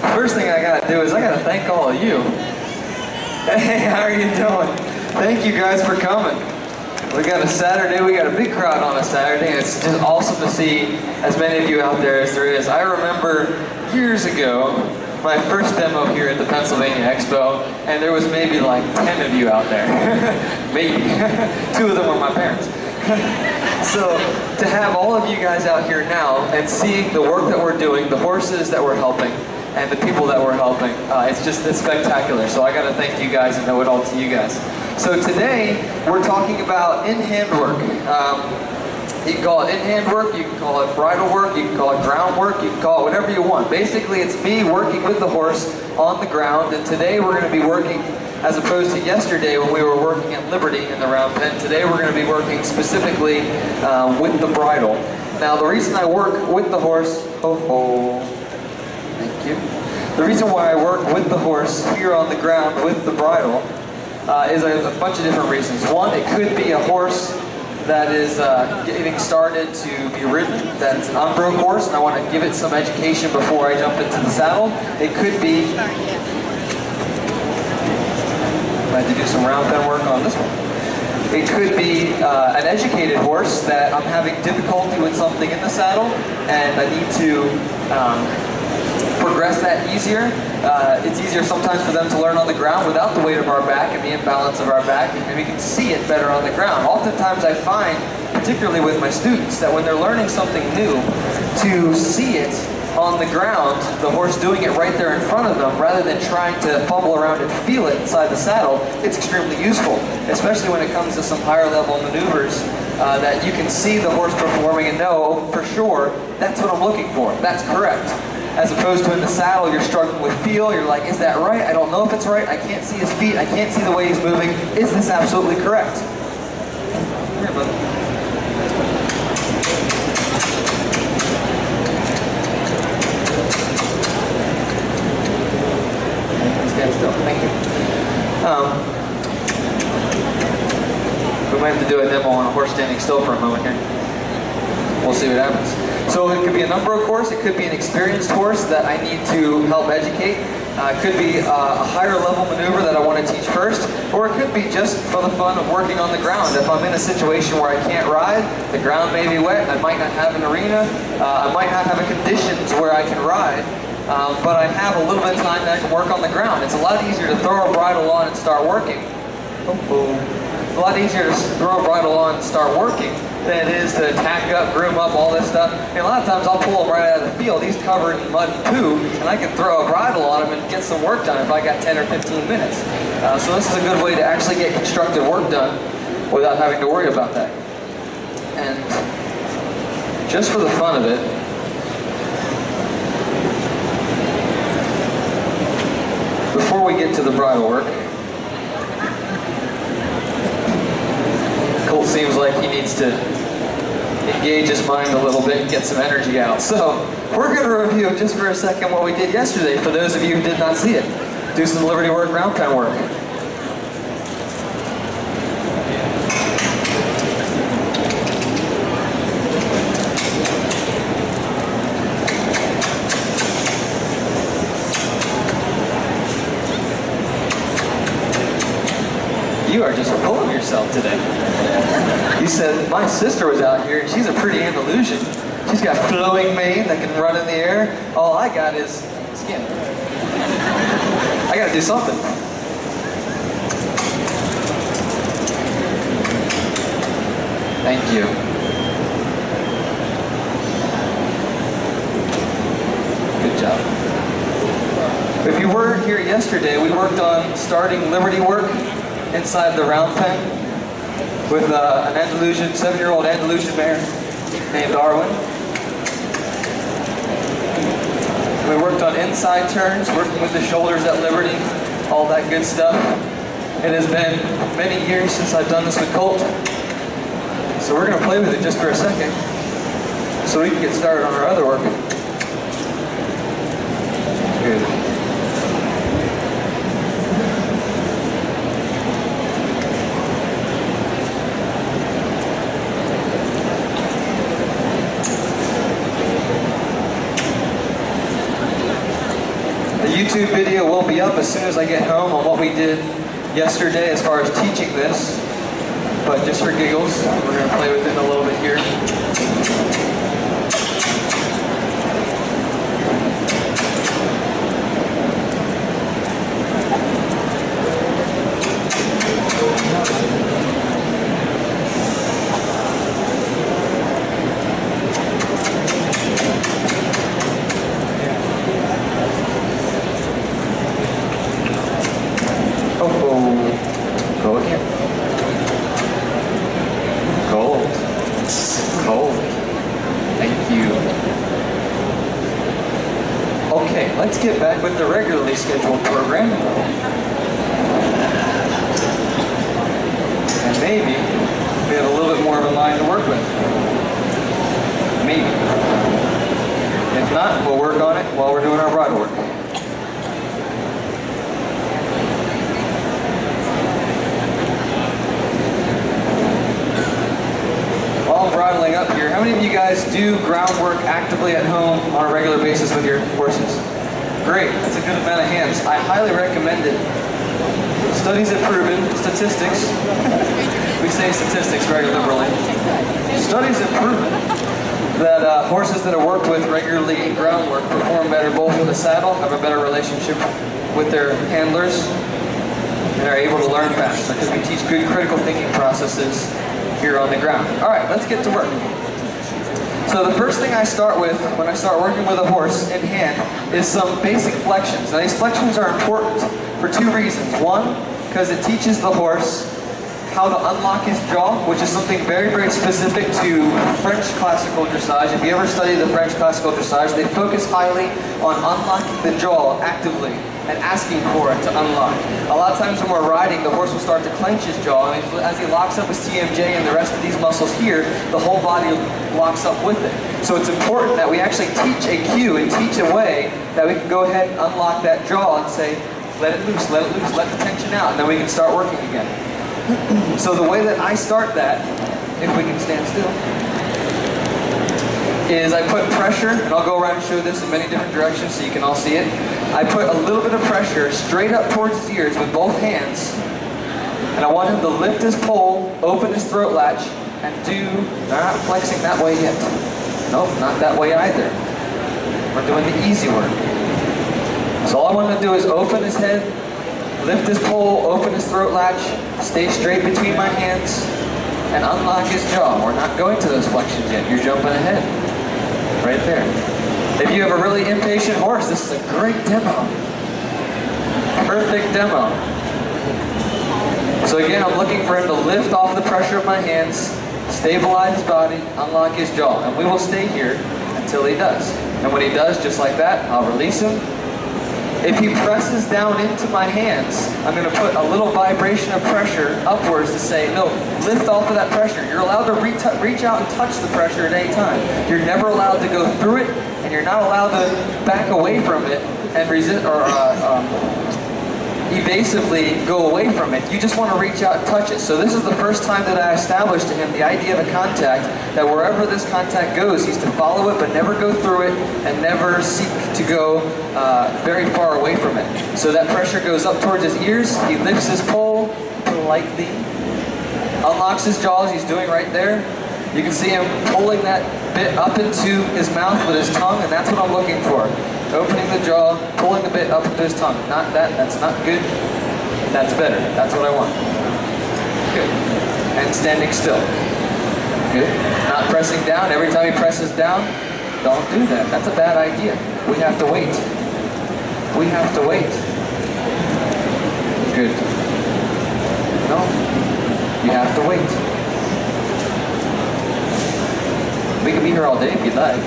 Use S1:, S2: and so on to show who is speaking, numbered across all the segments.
S1: First thing I gotta do is I gotta thank all of you. Hey, how are you doing? Thank you guys for coming. We got a Saturday, we got a big crowd on a Saturday, and it's just awesome to see as many of you out there as there is. I remember years ago, my first demo here at the Pennsylvania Expo, and there was maybe like 10 of you out there. Maybe. 2 of them were my parents. So to have all of you guys out here now and see the work that we're doing, the horses that we're helping, and the people that we're helping, it's spectacular. So I got to thank you guys and owe it all to you guys. So today we're talking about in-hand work. You can call it in-hand work, you can call it bridle work, you can call it ground work, you can call it whatever you want. Basically, it's me working with the horse on the ground, and today we're going to be working, as opposed to yesterday when we were working at Liberty in the round pen, today we're going to be working specifically with the bridle. Now, the reason I work with the horse, thank you. The reason why I work with the horse here on the ground with the bridle is a bunch of different reasons. One, it could be a horse that is getting started to be ridden, that's an unbroken horse, and I want to give it some education before I jump into the saddle. It could be, I had to do some round pen work on this one. It could be an educated horse that I'm having difficulty with something in the saddle, and I need to progress that easier. It's easier sometimes for them to learn on the ground without the weight of our back and the imbalance of our back, and we can see it better on the ground. Oftentimes I find, particularly with my students, that when they're learning something new, to see it on the ground, the horse doing it right there in front of them, rather than trying to fumble around and feel it inside the saddle, it's extremely useful, especially when it comes to some higher level maneuvers that you can see the horse performing and know for sure that's what I'm looking for, that's correct. As opposed to in the saddle, you're struggling with feel, you're like, is that right? I don't know if it's right, I can't see his feet, I can't see the way he's moving, is this absolutely correct? Come here, bud. Stand still, thank you. We might have to do a demo on a horse standing still for a moment here. We'll see what happens. So it could be a unbroken horse, it could be an experienced horse that I need to help educate. It could be a higher level maneuver that I want to teach first, or it could be just for the fun of working on the ground. If I'm in a situation where I can't ride, the ground may be wet, I might not have an arena, I might not have a conditions where I can ride, but I have a little bit of time that I can work on the ground. It's a lot easier to throw a bridle on and start working. It's a lot easier to throw a bridle on and start working than it is to tack up, groom up, all this stuff. And a lot of times I'll pull them right out of the field. He's covered in mud and poo, and I can throw a bridle on him and get some work done if I got 10 or 15 minutes. So this is a good way to actually get constructive work done without having to worry about that. And just for the fun of it, before we get to the bridle work, Colt seems like he needs to engage his mind a little bit and get some energy out. So we're going to review just for a second what we did yesterday for those of you who did not see it. Do some Liberty work, round pen work. You are just full of yourself today. You said, my sister was out here, and she's a pretty Andalusian. She's got flowing mane that can run in the air. All I got is skin. I gotta do something. Thank you. Good job. If you were here yesterday, we worked on starting Liberty work inside the round pen with an Andalusian, 7-year-old Andalusian mare named Darwin. We worked on inside turns, working with the shoulders at Liberty, all that good stuff. It has been many years since I've done this with Colt, so we're going to play with it just for a second so we can get started on our other work. Good. YouTube video will be up as soon as I get home on what we did yesterday as far as teaching this. But just for giggles, we're going to play with it a little bit here. Go again. Cold. Cold. Thank you. Okay, let's get back with the regularly scheduled program. And maybe we have a little bit more of a mind to work with. Maybe. If not, we'll work on it while we're doing our bridle work. Bridling up here. How many of you guys do groundwork actively at home on a regular basis with your horses? Great, that's a good amount of hands. I highly recommend it. Studies have proven, statistics, we say statistics very liberally. Studies have proven that horses that are worked with regularly in groundwork perform better both in the saddle, have a better relationship with their handlers, and are able to learn faster because we teach good critical thinking processes here on the ground. All right, let's get to work. So the first thing I start with when I start working with a horse in hand is some basic flexions. Now these flexions are important for two reasons. One, because it teaches the horse how to unlock his jaw, which is something very, very specific to French classical dressage. If you ever study the French classical dressage, they focus highly on unlocking the jaw actively and asking for it to unlock. A lot of times when we're riding, the horse will start to clench his jaw, and as he locks up his TMJ and the rest of these muscles here, the whole body locks up with it. So it's important that we actually teach a cue and teach a way that we can go ahead and unlock that jaw and say, let it loose, let the tension out, and then we can start working again. So the way that I start that, if we can stand still, is I put pressure, and I'll go around and show this in many different directions so you can all see it. I put a little bit of pressure straight up towards his ears with both hands, and I want him to lift his pole, open his throat latch, and they're not flexing that way yet. Nope, not that way either. We're doing the easy work. So all I want him to do is open his head, lift his pole, open his throat latch, stay straight between my hands, and unlock his jaw. We're not going to those flexions yet. You're jumping ahead. Right there. If you have a really impatient horse, this is a great demo. Perfect demo. So again, I'm looking for him to lift off the pressure of my hands, stabilize his body, unlock his jaw. And we will stay here until he does. And when he does, just like that, I'll release him. If he presses down into my hands, I'm going to put a little vibration of pressure upwards to say, no, lift off of that pressure. You're allowed to reach out and touch the pressure at any time. You're never allowed to go through it, and you're not allowed to back away from it and resist or evasively go away from it. You just want to reach out and touch it. So this is the first time that I established to him the idea of a contact, that wherever this contact goes, he's to follow it but never go through it and never seek to go very far away from it. So that pressure goes up towards his ears, he lifts his pole politely, unlocks his jaws, he's doing right there. You can see him pulling that bit up into his mouth with his tongue, and that's what I'm looking for. Opening the jaw, pulling the bit up into his tongue. Not that, that's not good. That's better. That's what I want. Good. And standing still. Good. Not pressing down. Every time he presses down, don't do that. That's a bad idea. We have to wait. We have to wait. Good. No. You have to wait. We can be here all day if you'd like.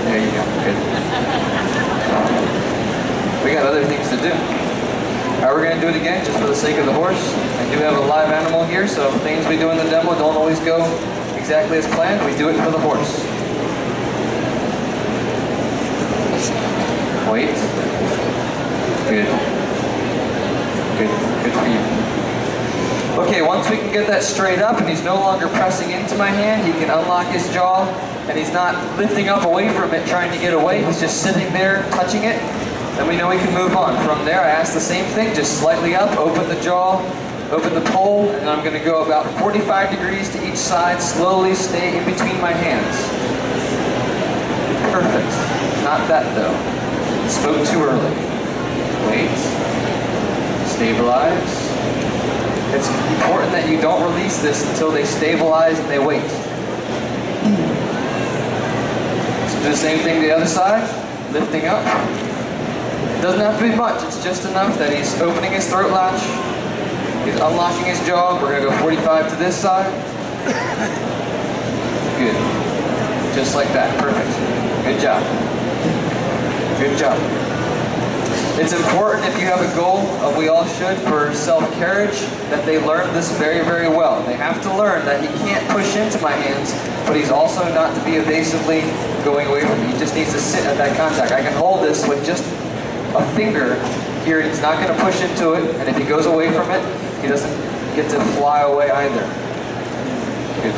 S1: There you go. Good. We got other things to do. Alright, we're going to do it again just for the sake of the horse. I do have a live animal here, so things we do in the demo don't always go exactly as planned. We do it for the horse. Wait. Good. Good. Good for you. Okay, once we can get that straight up and he's no longer pressing into my hand, he can unlock his jaw and he's not lifting up away from it trying to get away. He's just sitting there touching it. Then we know we can move on. From there, I ask the same thing, just slightly up, open the jaw, open the pole, and I'm going to go about 45 degrees to each side, slowly stay in between my hands. Perfect. Not that though. Spoke too early. Wait. Stabilize. It's important that you don't release this until they stabilize and they wait. So do the same thing to the other side, lifting up. It doesn't have to be much, it's just enough that he's opening his throat latch, he's unlocking his jaw. We're going to go 45 to this side. Good. Just like that, perfect. Good job. Good job. It's important if you have a goal, we all should, for self-carriage, that they learn this very, very well. They have to learn that he can't push into my hands, but he's also not to be evasively going away from me. He just needs to sit at that contact. I can hold this with just a finger here, and he's not going to push into it, and if he goes away from it, he doesn't get to fly away either. Good.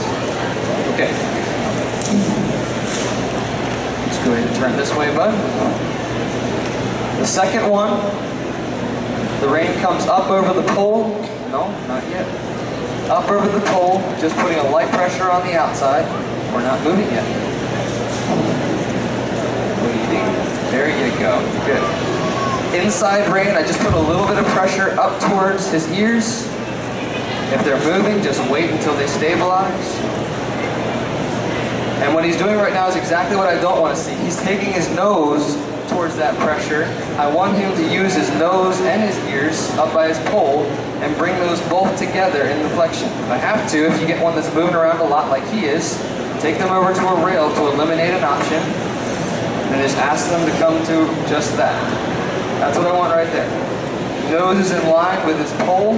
S1: Okay. Let's go ahead and turn this way, bud. The second one, the rein comes up over the pole. No, not yet. Up over the pole, just putting a light pressure on the outside. We're not moving yet. Waiting. There you go. Good. Inside rein, I just put a little bit of pressure up towards his ears. If they're moving, just wait until they stabilize. And what he's doing right now is exactly what I don't want to see. He's taking his nose towards that pressure. I want him to use his nose and his ears up by his pole and bring those both together in the flexion. If I have to, if you get one that's moving around a lot like he is, take them over to a rail to eliminate an option and just ask them to come to just that. That's what I want right there. Nose is in line with his pole.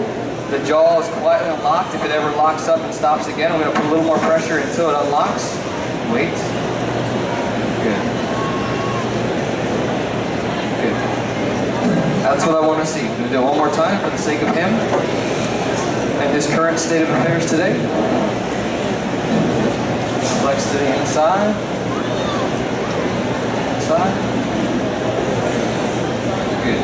S1: The jaw is quietly unlocked. If it ever locks up and stops again, I'm going to put a little more pressure until it unlocks. Wait. Good. That's what I want to see. I'm going to do it one more time for the sake of him and his current state of affairs today. Flex to the inside. Inside. Good.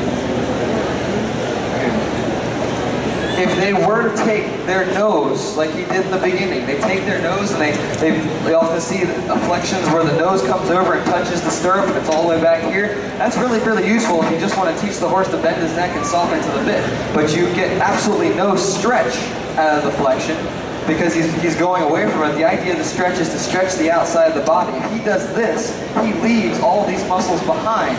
S1: If they were to take their nose, like he did in the beginning, they take their nose and they often see flexions where the nose comes over and touches the stirrup and it's all the way back here. That's really, really useful if you just want to teach the horse to bend his neck and soften into the bit. But you get absolutely no stretch out of the flexion because he's going away from it. The idea of the stretch is to stretch the outside of the body. If he does this, he leaves all these muscles behind.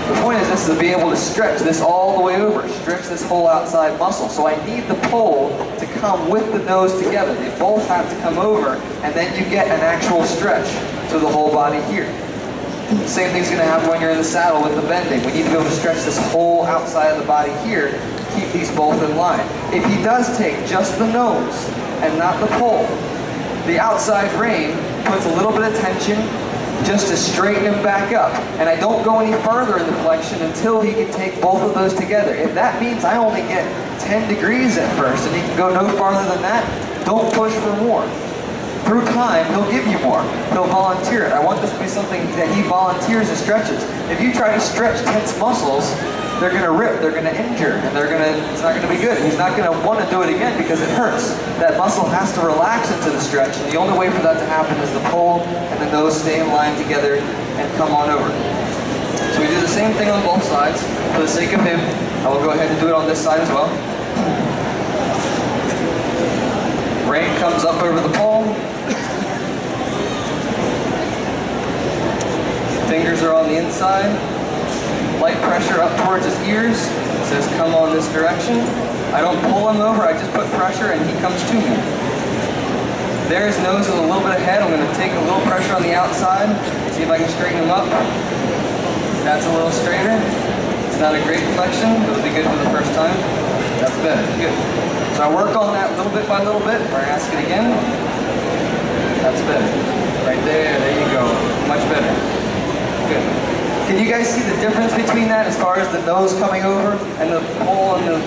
S1: The point is this, to be able to stretch this all the way over, stretch this whole outside muscle. So I need the pole to come with the nose together. They both have to come over, and then you get an actual stretch to the whole body here. The same thing's going to happen when you're in the saddle with the bending. We need to be able to stretch this whole outside of the body here, keep these both in line. If he does take just the nose and not the pole, the outside rein puts a little bit of tension just to straighten him back up. And I don't go any further in the flexion until he can take both of those together. If that means I only get 10 degrees at first and he can go no farther than that, don't push for more. Through time, he'll give you more. He'll volunteer it. I want this to be something that he volunteers and stretches. If you try to stretch tense muscles, they're going to rip, they're going to injure, and it's not going to be good. He's not going to want to do it again because it hurts. That muscle has to relax into the stretch, and the only way for that to happen is the pole and the nose stay in line together and come on over. So we do the same thing on both sides. For the sake of him, I will go ahead and do it on this side as well. Rein comes up over the pole. Fingers are on the inside. Light pressure up towards his ears. It says come on this direction. I don't pull him over, I just put pressure and he comes to me. There his nose is a little bit ahead. I'm going to take a little pressure on the outside. See if I can straighten him up. That's a little straighter. It's not a great flexion, but it'll be good for the first time. That's better, good. So I work on that little bit by little bit. Or ask it again. That's better. Right there you go. Much better. Good. Can you guys see the difference between that as far as the nose coming over and the pole and the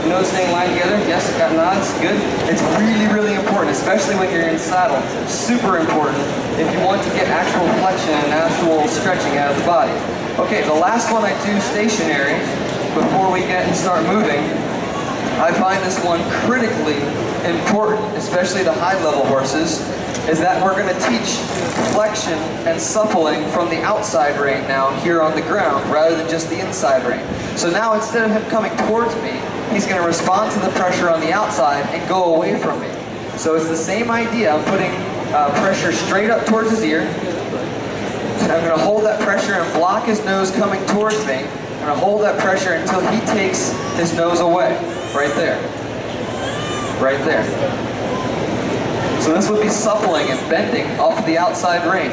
S1: nose staying lined together? Yes, got nods, good. It's really, really important, especially when you're in saddle. It's super important if you want to get actual flexion and actual stretching out of the body. Okay, the last one I do stationary before we get and start moving. I find this one critically important, especially to high-level horses, is that we're going to teach flexion and suppling from the outside rein now here on the ground rather than just the inside rein. So now instead of him coming towards me, he's going to respond to the pressure on the outside and go away from me. So it's the same idea. I'm putting pressure straight up towards his ear. And I'm going to hold that pressure and block his nose coming towards me. I'm going to hold that pressure until he takes his nose away. Right there. Right there. So this would be suppling and bending off the outside rein.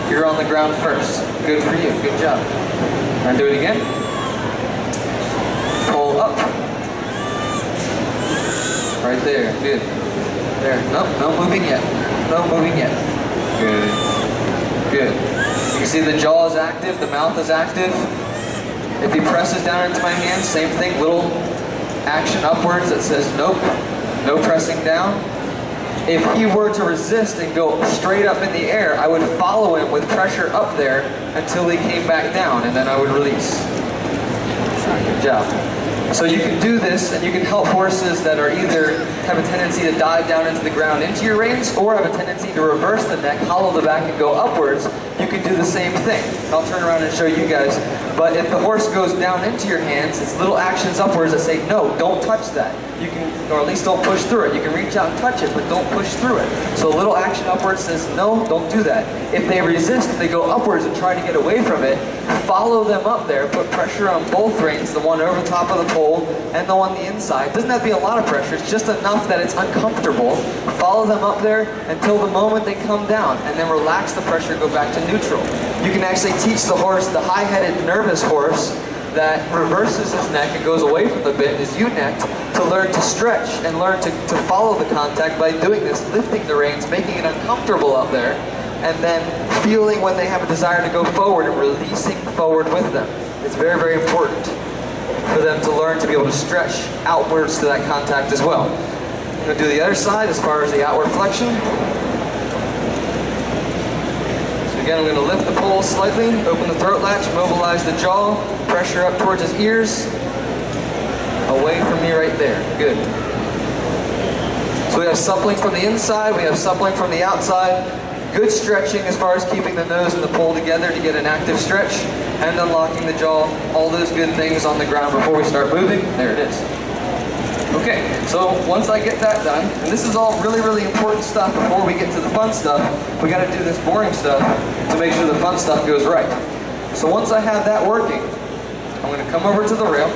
S1: You're on the ground first. Good for you. Good job. And do it again. Pull up. Right there. Good. There. Nope. No moving yet. No moving yet. Good. Good. You can see the jaw is active. The mouth is active. If he presses down into my hand, same thing. Little action upwards that says nope. No pressing down. If he were to resist and go straight up in the air, I would follow him with pressure up there until he came back down, and then I would release. Good job. So you can do this, and you can help horses that are either have a tendency to dive down into the ground into your reins, or have a tendency to reverse the neck, hollow the back, and go upwards. You can do the same thing. I'll turn around and show you guys. But if the horse goes down into your hands, it's little actions upwards that say, no, don't touch that. You can, or at least don't push through it. You can reach out and touch it, but don't push through it. So a little action upwards says, no, don't do that. If they resist, they go upwards and try to get away from it, follow them up there, put pressure on both reins, the one over the top of the pole and the one on the inside. Doesn't have to be a lot of pressure, it's just enough that it's uncomfortable. Follow them up there until the moment they come down, and then relax the pressure, go back to neutral. You can actually teach the horse, the high-headed, nervous horse, that reverses his neck and goes away from the bit and is ewe-necked, to learn to stretch and learn to follow the contact by doing this, lifting the reins, making it uncomfortable up there, and then feeling when they have a desire to go forward and releasing forward with them. It's very, very important for them to learn to be able to stretch outwards to that contact as well. I'm going to do the other side as far as the outward flexion. So again, I'm going to lift the pole slightly, open the throat latch, mobilize the jaw, pressure up towards his ears, away from me right there. Good. So we have suppling from the inside, we have suppling from the outside. Good stretching as far as keeping the nose and the pole together to get an active stretch, and unlocking the jaw, all those good things on the ground before we start moving. There it is. Okay, so once I get that done, and this is all really, really important stuff before we get to the fun stuff, we got to do this boring stuff to make sure the fun stuff goes right. So once I have that working, I'm going to come over to the rail.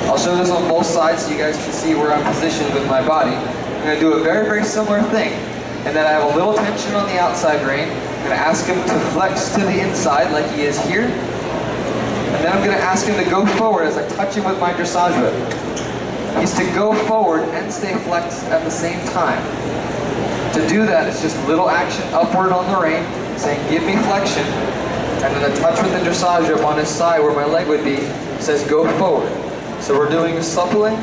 S1: I'll show this on both sides so you guys can see where I'm positioned with my body. I'm going to do a very, very similar thing, and then I have a little tension on the outside rein. I'm going to ask him to flex to the inside like he is here, and then I'm going to ask him to go forward as I touch him with my dressage whip. He's to go forward and stay flexed at the same time. To do that, it's just little action upward on the rein, saying give me flexion, and then a touch with the dressage whip on his side where my leg would be says go forward. So we're doing a suppling,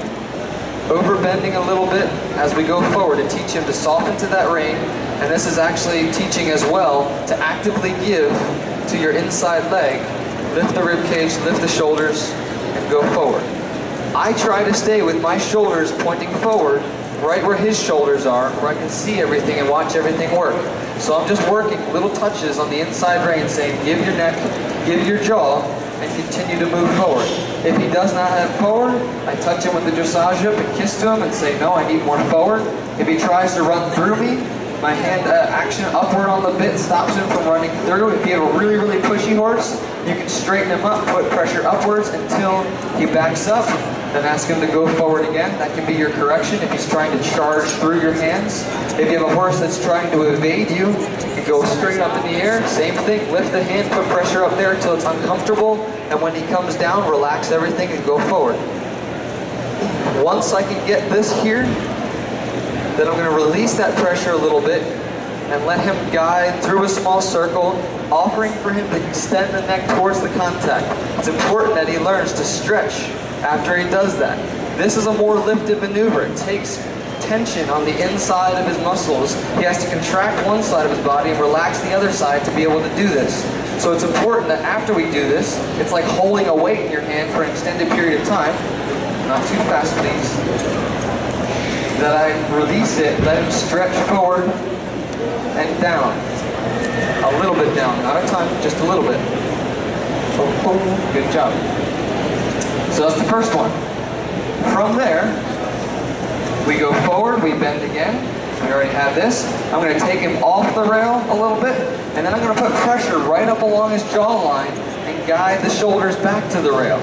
S1: over-bending a little bit as we go forward to teach him to soften to that rein, and this is actually teaching as well to actively give to your inside leg, lift the rib cage, lift the shoulders, and go forward. I try to stay with my shoulders pointing forward, right where his shoulders are, where I can see everything and watch everything work. So I'm just working little touches on the inside rein saying give your neck, give your jaw, and continue to move forward. If he does not have forward, I touch him with the dressage whip and kiss to him and say, no, I need more forward. If he tries to run through me, my hand action upward on the bit stops him from running through. If you have a really, really pushy horse, you can straighten him up, put pressure upwards until he backs up, then ask him to go forward again. That can be your correction if he's trying to charge through your hands. If you have a horse that's trying to evade you, you go straight up in the air, same thing, lift the hand, put pressure up there until it's uncomfortable, and when he comes down, relax everything and go forward. Once I can get this here, then I'm going to release that pressure a little bit and let him guide through a small circle, offering for him to extend the neck towards the contact. It's important that he learns to stretch after he does that. This is a more lifted maneuver. It takes tension on the inside of his muscles. He has to contract one side of his body and relax the other side to be able to do this. So it's important that after we do this, it's like holding a weight in your hand for an extended period of time. Not too fast, please. That I release it, let him stretch forward and down. A little bit down, not a ton, just a little bit. Boom, boom. Good job. So that's the first one. From there, we go forward, we bend again. We already have this. I'm going to take him off the rail a little bit, and then I'm going to put pressure right up along his jawline and guide the shoulders back to the rail.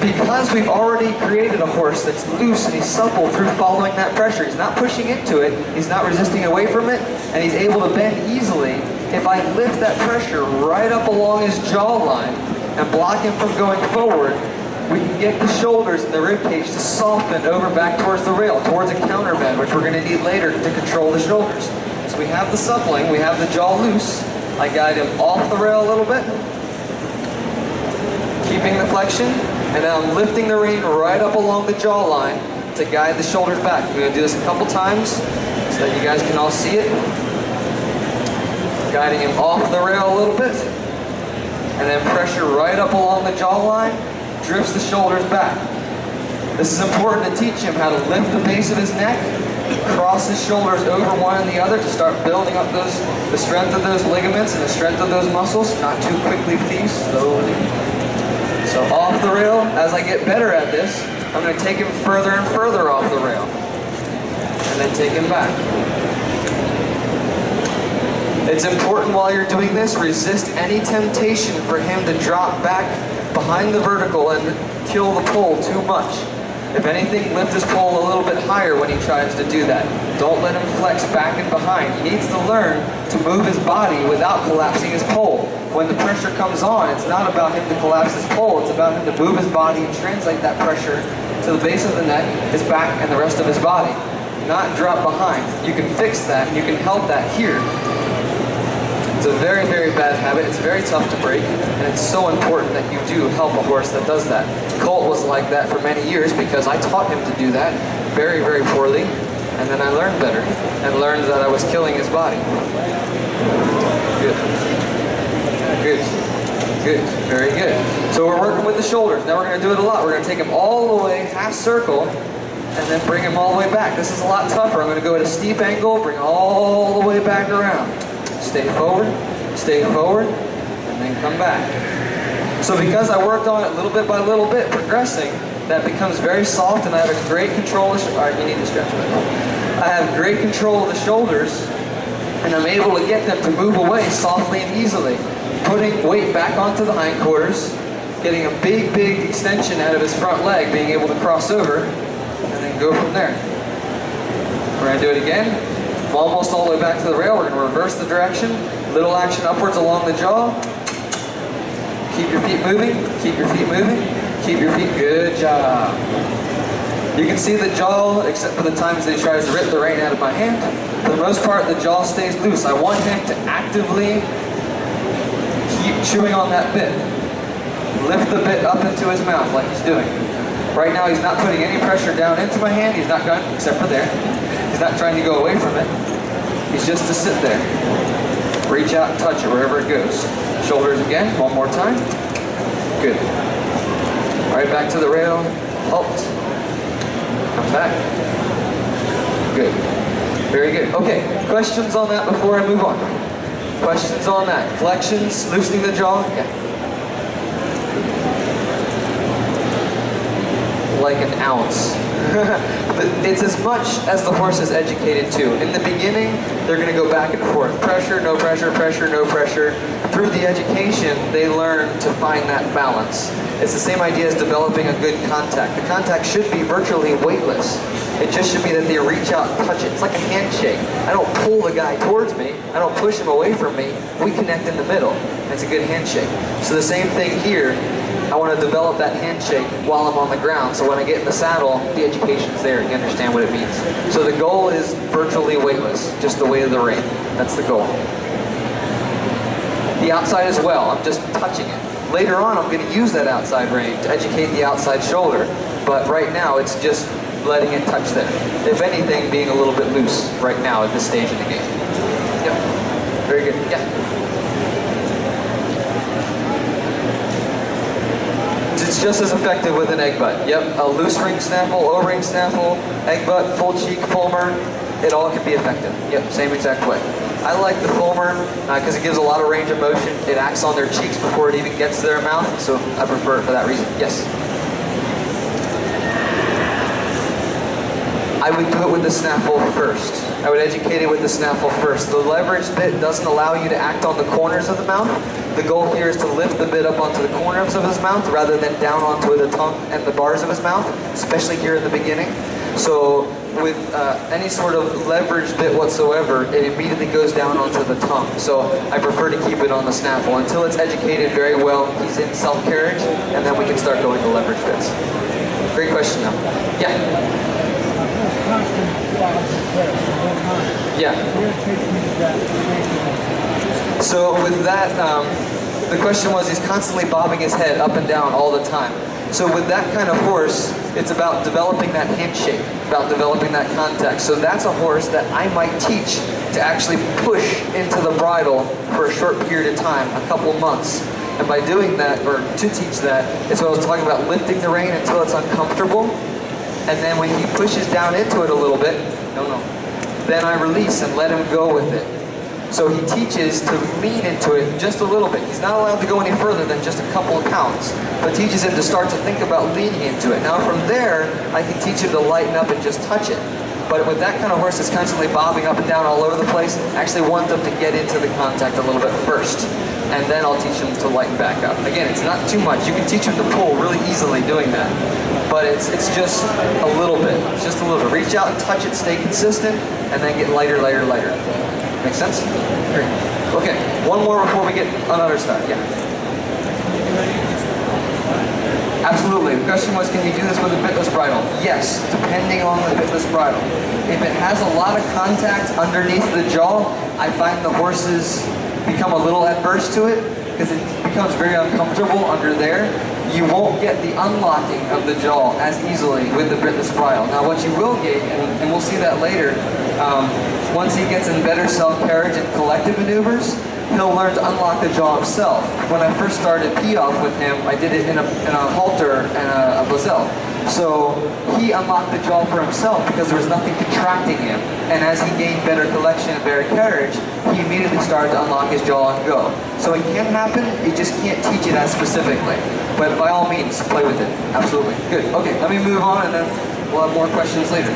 S1: Because we've already created a horse that's loose and he's supple through following that pressure. He's not pushing into it, he's not resisting away from it, and he's able to bend easily. If I lift that pressure right up along his jawline and block him from going forward, we can get the shoulders and the rib cage to soften over back towards the rail, towards a counter bend, which we're going to need later to control the shoulders. So we have the suppling, we have the jaw loose. I guide him off the rail a little bit, keeping the flexion, and now I'm lifting the rein right up along the jawline to guide the shoulders back. I'm going to do this a couple times so that you guys can all see it. Guiding him off the rail a little bit, and then pressure right up along the jawline, drifts the shoulders back. This is important to teach him how to lift the base of his neck, cross his shoulders over one and the other to start building up the strength of those ligaments and the strength of those muscles. Not too quickly, please, slowly. So off the rail, as I get better at this, I'm going to take him further and further off the rail. And then take him back. It's important while you're doing this, resist any temptation for him to drop back behind the vertical and kill the pole too much. If anything, lift his pole a little bit higher when he tries to do that. Don't let him flex back and behind. He needs to learn to move his body without collapsing his pole. When the pressure comes on, it's not about him to collapse his pole, it's about him to move his body and translate that pressure to the base of the neck, his back, and the rest of his body. Not drop behind. You can fix that, and you can help that here. It's a very, very bad habit. It's very tough to break, and it's so important that you do help a horse that does that. Colt was like that for many years because I taught him to do that very, very poorly, and then I learned better and learned that I was killing his body. Good. Good. Good. Very good. So we're working with the shoulders. Now we're going to do it a lot. We're going to take him all the way, half circle, and then bring him all the way back. This is a lot tougher. I'm going to go at a steep angle, bring all the way back around. Stay forward, and then come back. So because I worked on it little bit by little bit, progressing, that becomes very soft, and I have a great control of the shoulders. All right, you need to stretch a bit. I have great control of the shoulders, and I'm able to get them to move away softly and easily. Putting weight back onto the hindquarters, getting a big, big extension out of his front leg, being able to cross over, and then go from there. We're going to do it again. Almost all the way back to the rail. We're going to reverse the direction. Little action upwards along the jaw. Keep your feet moving. Keep your feet moving. Keep your feet. Good job. You can see the jaw, except for the times that he tries to rip the rein out of my hand. For the most part, the jaw stays loose. I want him to actively keep chewing on that bit. Lift the bit up into his mouth like he's doing. Right now, he's not putting any pressure down into my hand. He's not going, except for there. He's not trying to go away from it. He's just to sit there. Reach out and touch it wherever it goes. Shoulders again, one more time. Good. Right back to the rail. Halt. Come back. Good. Very good. Okay, questions on that before I move on? Questions on that? Flexions, loosening the jaw? Yeah. Like an ounce. It's as much as the horse is educated to. In the beginning, they're going to go back and forth. Pressure, no pressure, pressure, no pressure. Through the education, they learn to find that balance. It's the same idea as developing a good contact. The contact should be virtually weightless. It just should be that they reach out and touch it. It's like a handshake. I don't pull the guy towards me. I don't push him away from me. We connect in the middle. It's a good handshake. So the same thing here. I want to develop that handshake while I'm on the ground, so when I get in the saddle, the education's there. You understand what it means. So the goal is virtually weightless, just the weight of the rein. That's the goal. The outside as well, I'm just touching it. Later on, I'm going to use that outside rein to educate the outside shoulder, but right now it's just letting it touch there. If anything, being a little bit loose right now at this stage of the game. Yep. Very good. Yeah. It's just as effective with an egg butt. Yep. A loose ring snaffle, O-ring snaffle, egg butt, full cheek, fulmer. It all can be effective. Yep. Same exact way. I like the fulmer because it gives a lot of range of motion. It acts on their cheeks before it even gets to their mouth, so I prefer it for that reason. Yes? I would do it with the snaffle first. I would educate it with the snaffle first. The leverage bit doesn't allow you to act on the corners of the mouth. The goal here is to lift the bit up onto the corners of his mouth rather than down onto the tongue and the bars of his mouth, especially here in the beginning. So with any sort of leverage bit whatsoever, it immediately goes down onto the tongue. So I prefer to keep it on the snaffle until it's educated very well, he's in self-carriage, and then we can start going to leverage bits. Great question though. Yeah? Yeah. So with that, the question was he's constantly bobbing his head up and down all the time. So with that kind of horse, it's about developing that handshake, about developing that contact. So that's a horse that I might teach to actually push into the bridle for a short period of time, a couple months. And by doing that, or to teach that, is what I was talking about, lifting the rein until it's uncomfortable. And then when he pushes down into it a little bit, then I release and let him go with it. So he teaches to lean into it just a little bit. He's not allowed to go any further than just a couple of pounds, but teaches him to start to think about leaning into it. Now from there, I can teach him to lighten up and just touch it. But with that kind of horse that's constantly bobbing up and down all over the place, I actually want them to get into the contact a little bit first. And then I'll teach them to lighten back up. Again, it's not too much. You can teach them to pull really easily doing that. But it's just a little bit. It's just a little bit. Reach out and touch it, stay consistent, and then get lighter, lighter, lighter. Make sense? Great. Okay, one more before we get another start. Yeah. Absolutely. The question was, can you do this with a bitless bridle? Yes, depending on the bitless bridle. If it has a lot of contact underneath the jaw, I find the horses become a little adverse to it because it becomes very uncomfortable under there. You won't get the unlocking of the jaw as easily with the bitless bridle. Now what you will get, and we'll see that later, once he gets in better self-carriage and collective maneuvers, he'll learn to unlock the jaw himself. When I first started P-off with him, I did it in a halter and a gazelle. So he unlocked the jaw for himself because there was nothing contracting him. And as he gained better collection and better carriage, he immediately started to unlock his jaw and go. So it can happen, you just can't teach it as specifically. But by all means, play with it. Absolutely. Good. Okay, let me move on and then we'll have more questions later.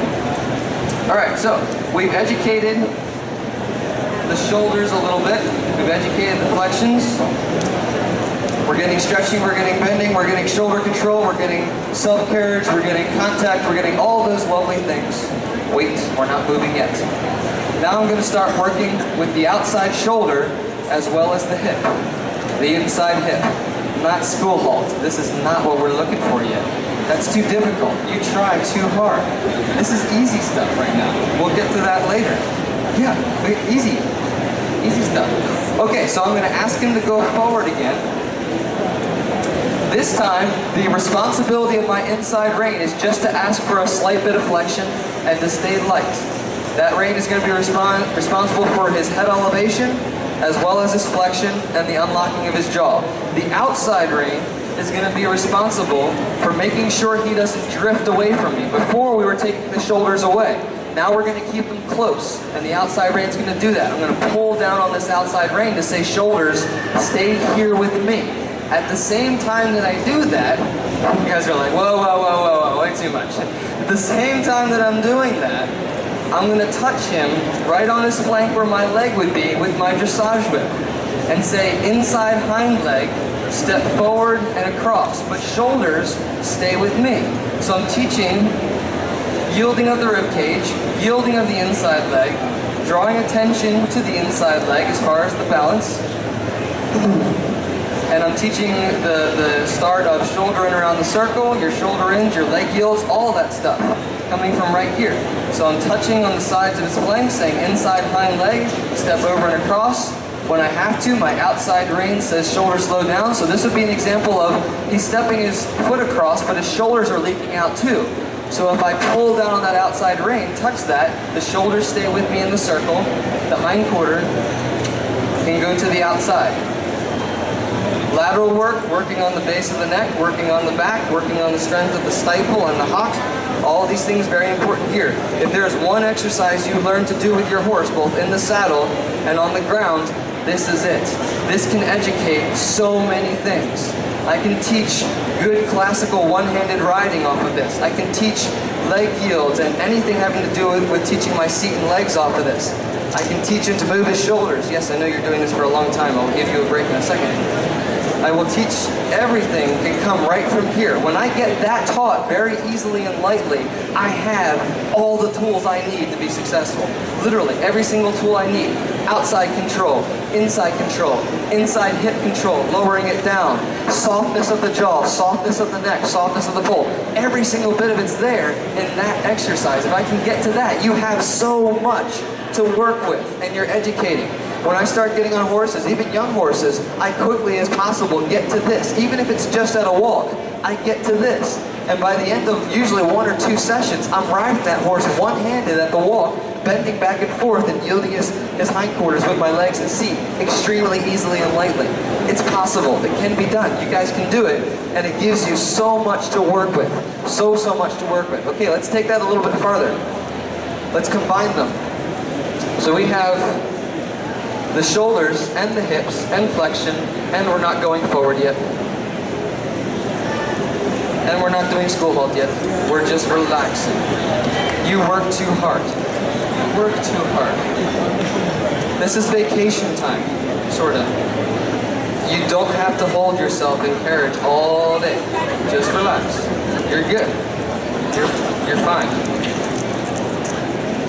S1: Alright, so we've educated the shoulders a little bit. We've educated the flexions. We're getting stretching, we're getting bending, we're getting shoulder control, we're getting self-carriage, we're getting contact, we're getting all those lovely things. Wait, we're not moving yet. Now I'm going to start working with the outside shoulder as well as the hip. The inside hip. Not school halt. This is not what we're looking for yet. That's too difficult. You try too hard. This is easy stuff right now. We'll get to that later. Yeah, easy. Easy stuff. Okay, so I'm going to ask him to go forward again. This time, the responsibility of my inside rein is just to ask for a slight bit of flexion and to stay light. That rein is going to be responsible for his head elevation, as well as his flexion and the unlocking of his jaw. The outside rein is going to be responsible for making sure he doesn't drift away from me. Before, we were taking the shoulders away. Now we're going to keep them close, and the outside rein is going to do that. I'm going to pull down on this outside rein to say, shoulders, stay here with me. At the same time that I do that, you guys are like, whoa, whoa, whoa, whoa, whoa, way too much. At the same time that I'm doing that, I'm going to touch him right on his flank where my leg would be with my dressage whip and say, inside hind leg, step forward and across, but shoulders, stay with me. So I'm teaching yielding of the rib cage, yielding of the inside leg, drawing attention to the inside leg as far as the balance. And I'm teaching the start of shoulder in around the circle, your shoulder ins, your leg yields, all that stuff coming from right here. So I'm touching on the sides of his flank, saying inside hind leg, step over and across. When I have to, my outside rein says shoulder slow down. So this would be an example of he's stepping his foot across, but his shoulders are leaking out too. So if I pull down on that outside rein, touch that, the shoulders stay with me in the circle, the hind quarter can go to the outside. Lateral work, working on the base of the neck, working on the back, working on the strength of the stifle and the hock. All these things very important here. If there's one exercise you learn to do with your horse, both in the saddle and on the ground, this is it. This can educate so many things. I can teach good classical one-handed riding off of this. I can teach leg yields and anything having to do with teaching my seat and legs off of this. I can teach him to move his shoulders. Yes, I know you're doing this for a long time. I'll give you a break in a second. I will teach everything can come right from here. When I get that taught very easily and lightly, I have all the tools I need to be successful. Literally, every single tool I need. Outside control, inside hip control, lowering it down, softness of the jaw, softness of the neck, softness of the poll. Every single bit of it's there in that exercise. If I can get to that, you have so much to work with, and you're educating. When I start getting on horses, even young horses, I quickly as possible get to this. Even if it's just at a walk, I get to this. And by the end of usually 1 or 2 sessions, I'm riding that horse one-handed at the walk, bending back and forth and yielding his hindquarters with my legs and seat extremely easily and lightly. It's possible. It can be done. You guys can do it. And it gives you so much to work with. So much to work with. Okay, let's take that a little bit farther. Let's combine them. So we have the shoulders and the hips and flexion, and we're not going forward yet. And we're not doing school halt yet. We're just relaxing. You work too hard. You work too hard. This is vacation time, sort of. You don't have to hold yourself in carriage all day. Just relax. You're good. You're fine.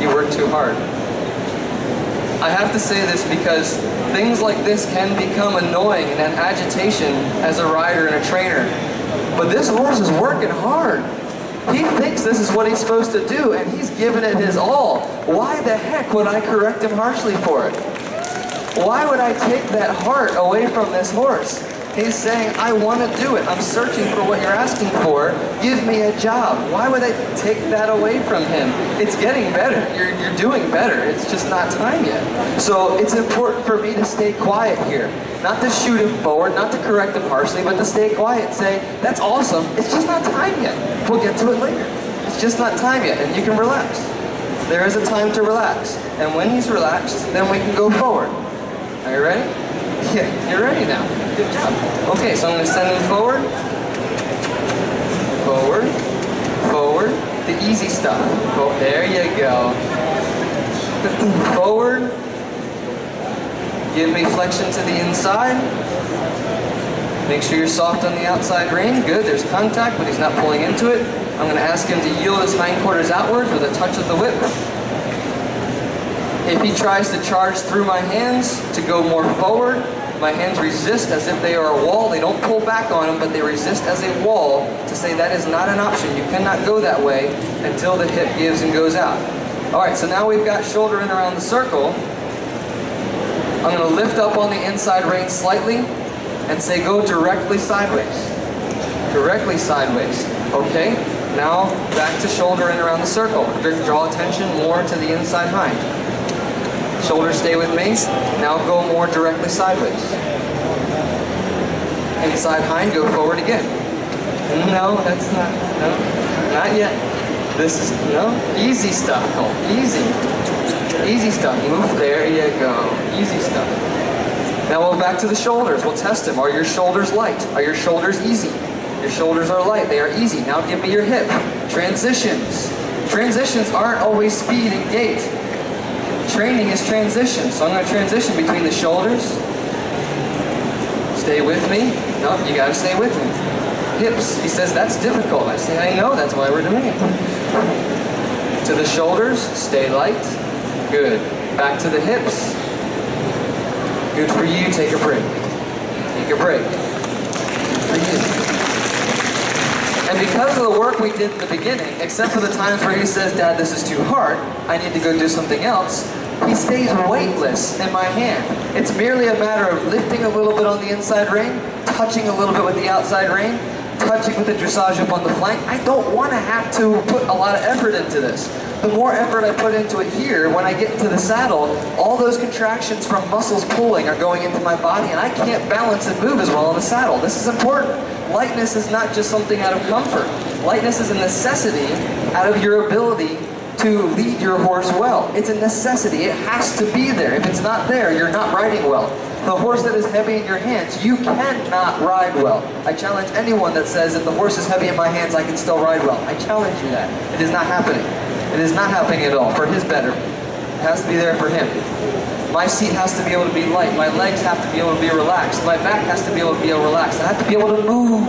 S1: You work too hard. I have to say this because things like this can become annoying and an agitation as a rider and a trainer. But this horse is working hard. He thinks this is what he's supposed to do, and he's giving it his all. Why the heck would I correct him harshly for it? Why would I take that heart away from this horse? He's saying, I want to do it. I'm searching for what you're asking for. Give me a job. Why would I take that away from him? It's getting better. You're doing better. It's just not time yet. So it's important for me to stay quiet here. Not to shoot him forward, not to correct him harshly, but to stay quiet and say, that's awesome. It's just not time yet. We'll get to it later. It's just not time yet, and you can relax. There is a time to relax. And when he's relaxed, then we can go forward. Are you ready? Yeah, you're ready now. Good job. Okay, so I'm going to send him forward. Forward. Forward. The easy stuff. Oh, there you go. Forward. Give me flexion to the inside. Make sure you're soft on the outside rein. Good, there's contact, but he's not pulling into it. I'm going to ask him to yield his hindquarters outwards with a touch of the whip. If he tries to charge through my hands to go more forward, my hands resist as if they are a wall. They don't pull back on him, but they resist as a wall to say that is not an option. You cannot go that way until the hip gives and goes out. All right, so now we've got shoulder in around the circle. I'm going to lift up on the inside rein slightly and say go directly sideways. Directly sideways. Okay, now back to shoulder in around the circle. Draw attention more to the inside hind. Shoulders stay with me. Now go more directly sideways. Inside hind, go forward again. No, that's not, no, not yet. This is, no, easy stuff, Cole, easy. Easy stuff, move, there you go, easy stuff. Now we'll back to the shoulders, we'll test them. Are your shoulders light? Are your shoulders easy? Your shoulders are light, they are easy. Now give me your hip. Transitions. Transitions aren't always speed and gait. Training is transition, so I'm going to transition between the shoulders. Stay with me. No, you got to stay with me. Hips. He says that's difficult. I say I know, that's why we're doing it. To the shoulders, stay light. Good. Back to the hips. Good for you. Take a break. Take a break. Good for you. And because of the work we did in the beginning, except for the times where he says, Dad, this is too hard, I need to go do something else, he stays weightless in my hand. It's merely a matter of lifting a little bit on the inside rein, touching a little bit with the outside rein, touching with the dressage up on the flank. I don't want to have to put a lot of effort into this. The more effort I put into it here, when I get into the saddle, all those contractions from muscles pulling are going into my body, and I can't balance and move as well in the saddle. This is important. Lightness is not just something out of comfort. Lightness is a necessity out of your ability to lead your horse well. It's a necessity. It has to be there. If it's not there, you're not riding well. The horse that is heavy in your hands, you cannot ride well. I challenge anyone that says, if the horse is heavy in my hands, I can still ride well. I challenge you that. It is not happening. It is not happening at all. For his better. It has to be there for him. My seat has to be able to be light. My legs have to be able to be relaxed. My back has to be able to be relaxed. I have to be able to move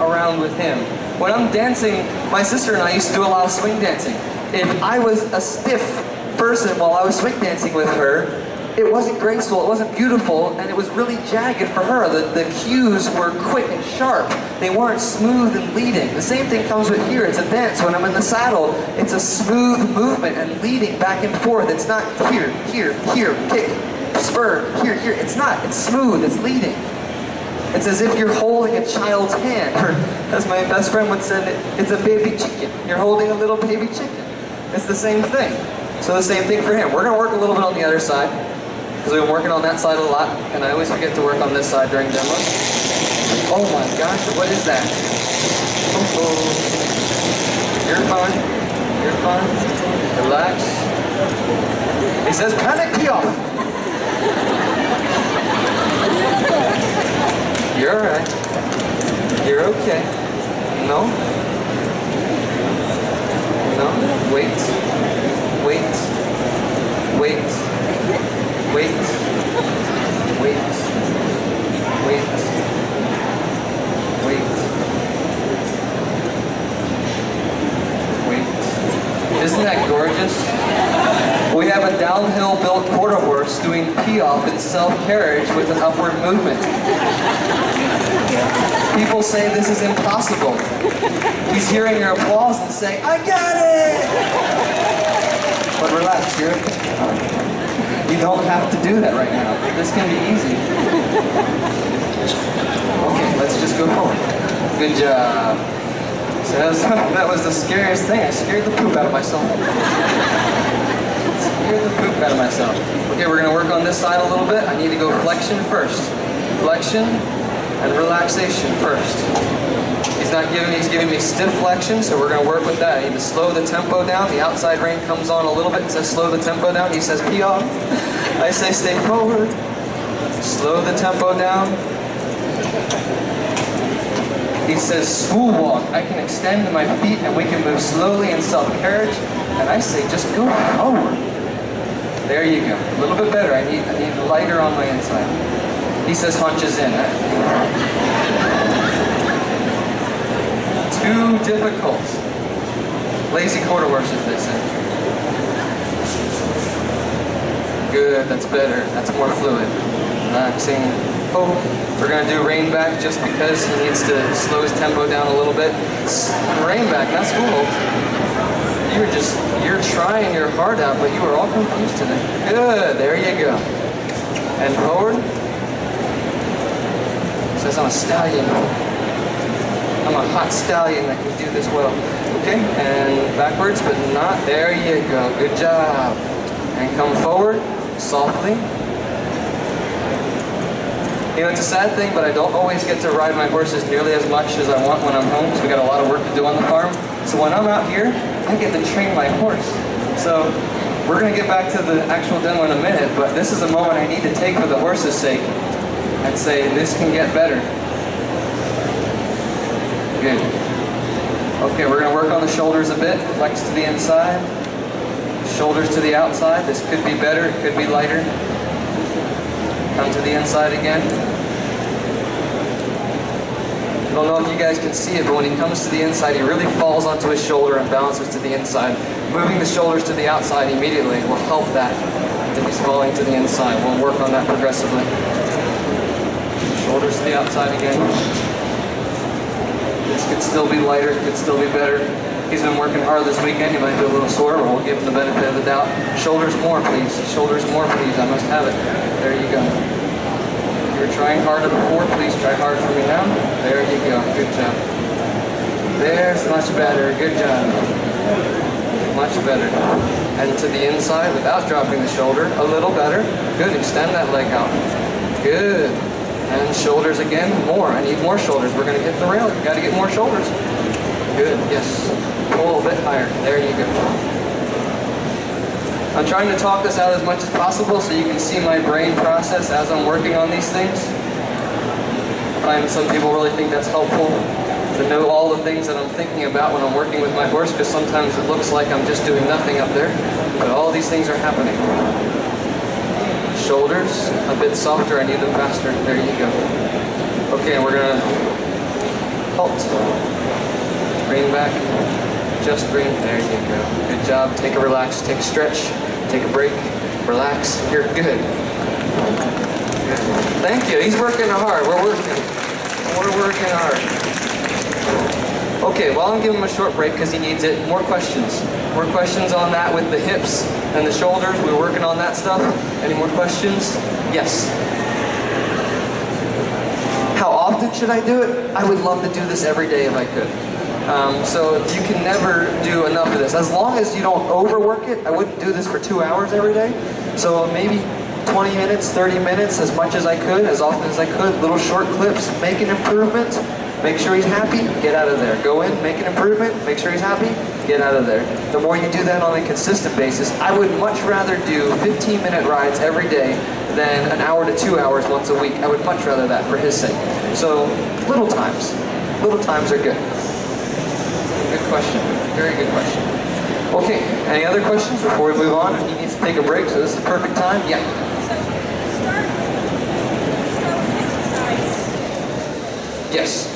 S1: around with him. When I'm dancing, my sister and I used to do a lot of swing dancing. If I was a stiff person while I was swing dancing with her, it wasn't graceful, it wasn't beautiful, and it was really jagged for her. The cues were quick and sharp. They weren't smooth and leading. The same thing comes with here. It's a dance. When I'm in the saddle, it's a smooth movement and leading back and forth. It's not here, here, here, kick, spur, here, here. It's not. It's smooth. It's leading. It's as if you're holding a child's hand. Or, as my best friend would say, it's a baby chicken. You're holding a little baby chicken. It's the same thing. So the same thing for him. We're going to work a little bit on the other side, because we've been working on that side a lot, and I always forget to work on this side during demos. Oh my gosh, what is that? Oh. You're fine. You're fine. Relax. He says, panic me off. You're alright. You're okay. No. No. Wait. Wait. Wait. Wait. Wait. Wait. Wait. Wait. Isn't that gorgeous? We have a downhill built quarter horse doing pee-off in self-carriage with an upward movement. People say this is impossible. He's hearing your applause and saying, I got it! But relax, you're You don't have to do that right now. This can be easy. Okay, let's just go forward. Good job. So that was the scariest thing. I scared the poop out of myself. Scared the poop out of myself. Okay, we're going to work on this side a little bit. I need to go flexion first. Flexion and relaxation first. He's giving me stiff flexion, so we're going to work with that. I need to slow the tempo down. The outside rein comes on a little bit and says slow the tempo down. He says pee off. I say stay forward. Slow the tempo down. He says spool walk. I can extend my feet and we can move slowly in self-carriage. And I say just go forward. There you go. A little bit better. I need lighter on my inside. He says hunches in. Too difficult. Lazy quarter horses, they say. Good, that's better. That's more fluid. Relaxing. Oh, we're going to do rein back just because he needs to slow his tempo down a little bit. Rein back, that's cool. You're trying your heart out, but you are all confused today. Good, there you go. And forward. Says I'm a stallion. I'm a hot stallion that can do this well. Okay, and backwards, but not. There you go. Good job. And come forward, softly. You know, it's a sad thing, but I don't always get to ride my horses nearly as much as I want when I'm home, because we got a lot of work to do on the farm. So when I'm out here, I get to train my horse. So we're going to get back to the actual demo in a minute, but this is a moment I need to take for the horse's sake and say, this can get better. Good. Okay, we're going to work on the shoulders a bit. Flex to the inside. Shoulders to the outside. This could be better. It could be lighter. Come to the inside again. I don't know if you guys can see it, but when he comes to the inside, he really falls onto his shoulder and bounces to the inside. Moving the shoulders to the outside immediately will help that if he's falling to the inside. We'll work on that progressively. Shoulders to the outside again. This could still be lighter, could still be better. He's been working hard this weekend. He might be a little sore, but we'll give him the benefit of the doubt. Shoulders more, please. Shoulders more, please. I must have it. There you go. You were trying harder before. Please try hard for me now. There you go. Good job. There's much better. Good job. Much better. And to the inside without dropping the shoulder. A little better. Good. Extend that leg out. Good. And shoulders again. More. I need more shoulders. We're going to hit the rail. You got to get more shoulders. Good. Yes. Pull a little bit higher. There you go. I'm trying to talk this out as much as possible so you can see my brain process as I'm working on these things. I find some people really think that's helpful to know all the things that I'm thinking about when I'm working with my horse, because sometimes it looks like I'm just doing nothing up there, but all these things are happening. Shoulders, a bit softer, I need them faster. There you go. Okay, we're gonna halt. Bring back. Just bring. There you go. Good job. Take a relax. Take a stretch. Take a break. Relax. You're good. Thank you. He's working hard. We're working. We're working hard. Okay, well, I'm giving him a short break because he needs it. More questions. More questions on that with the hips and the shoulders. We're working on that stuff. Any more questions? Yes. How often should I do it? I would love to do this every day if I could. So you can never do enough of this. As long as you don't overwork it, I wouldn't do this for 2 hours every day. So maybe 20 minutes, 30 minutes, as much as I could, as often as I could, little short clips, make an improvement, make sure he's happy, get out of there. Go in, make an improvement, make sure he's happy, get out of there. The more you do that on a consistent basis, I would much rather do 15-minute rides every day than an hour to 2 hours once a week. I would much rather that for his sake. So little times are good. Good question. Very good question. Okay, any other questions before we move on? He needs to take a break, so this is the perfect time. Yeah. Yes.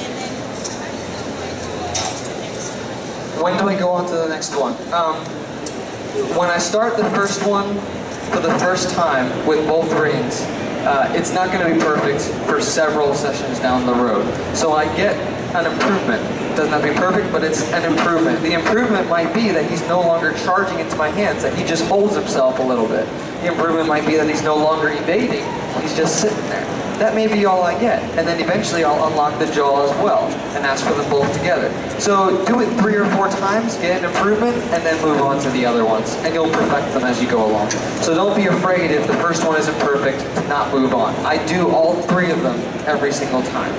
S1: When do I go on to the next one? When I start the first one for the first time with both reins, it's not going to be perfect for several sessions down the road. So I get an improvement. It doesn't have to be perfect, but it's an improvement. The improvement might be that he's no longer charging into my hands, that he just holds himself a little bit. The improvement might be that he's no longer evading, he's just sitting there. That may be all I get, and then eventually I'll unlock the jaw as well, and ask for them both together. So do it 3 or 4 times, get an improvement, and then move on to the other ones, and you'll perfect them as you go along. So don't be afraid if the first one isn't perfect, to not move on. I do all 3 of them every single time.